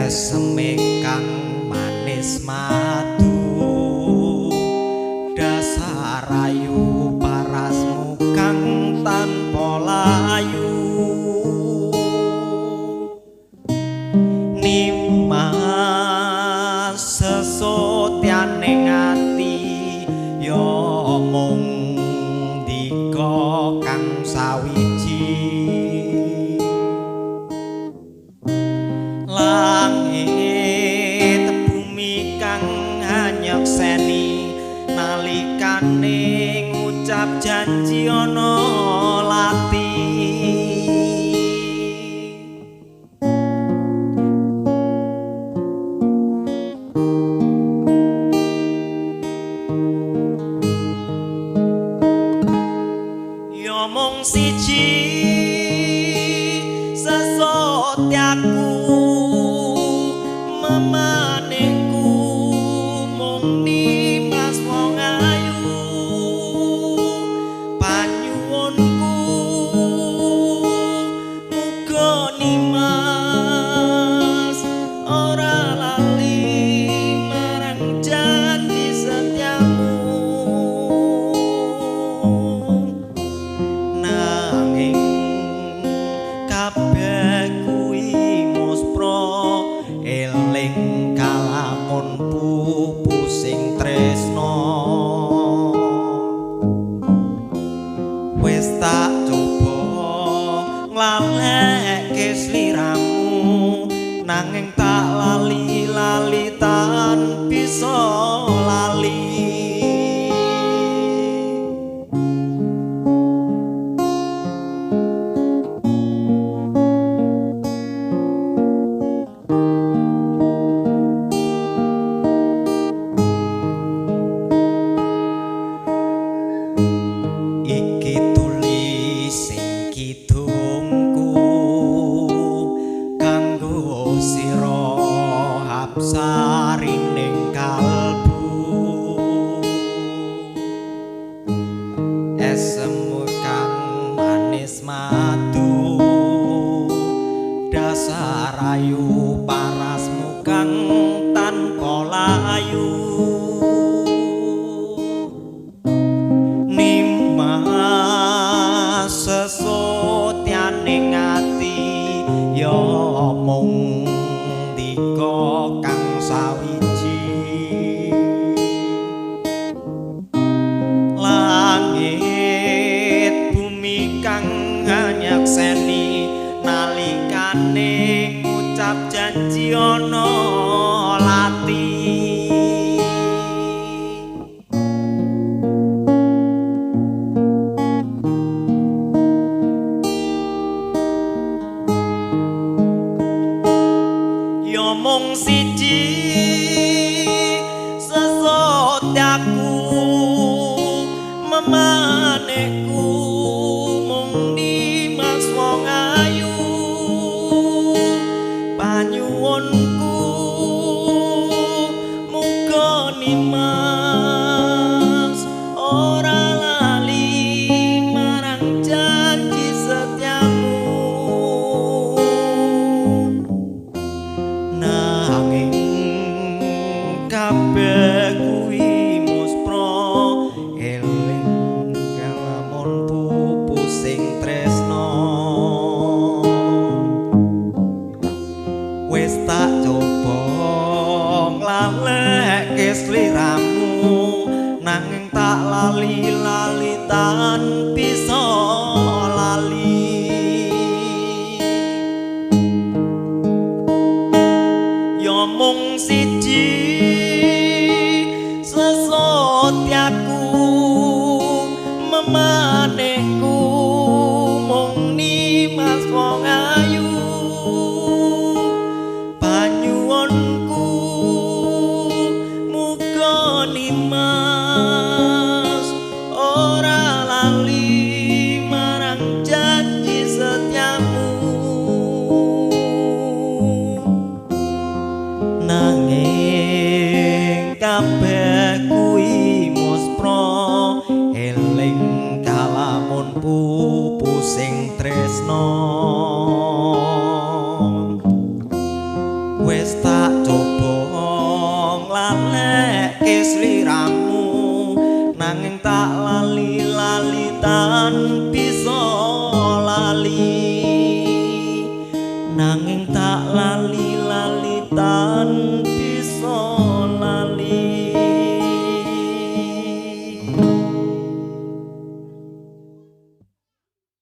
semekang manis madu dasar ayu parasmu kang tanpa layu nimas sesotyaning ati ya mung dika kang sawiji langit bumi kang hanyekseni nalikane ngucap janji ana lati ya mung siji sesotyaku memanehku mung nimas wong ayu panyuwunku muga nimas ora lali marang janji setiamu nanging kabeh kuwi muspra eling kalamunku pusing tresno wis tak coba nglaleke sliramu nanging tak lali tan bisa lali iki tulis sing kidungku kanggo sira hapsarining kalbu esemu kang manis madu dasar ayu parasmu kang tanpa layu sesotyaning ati ya mung dika kang sawiji langit bumi kang hanyekseni nalikane ngucap janji ana lati mung siji sesotyaku memanehku mung nimas wong ayu panyuwunku muga nimas ora lali marang janji setiamu nanging kabeh kuwi muspra eling kalamunku pusing tresno wis tak coba nglaleke sliramu nanging tak lali tan bisa lali mung siji sesotyaku memanehku mung nimas wong ayu panyuwunku muga nimas ora lali marang janji setiamu nanging kabeh kuwi muspra eling kalamunku pusing tresno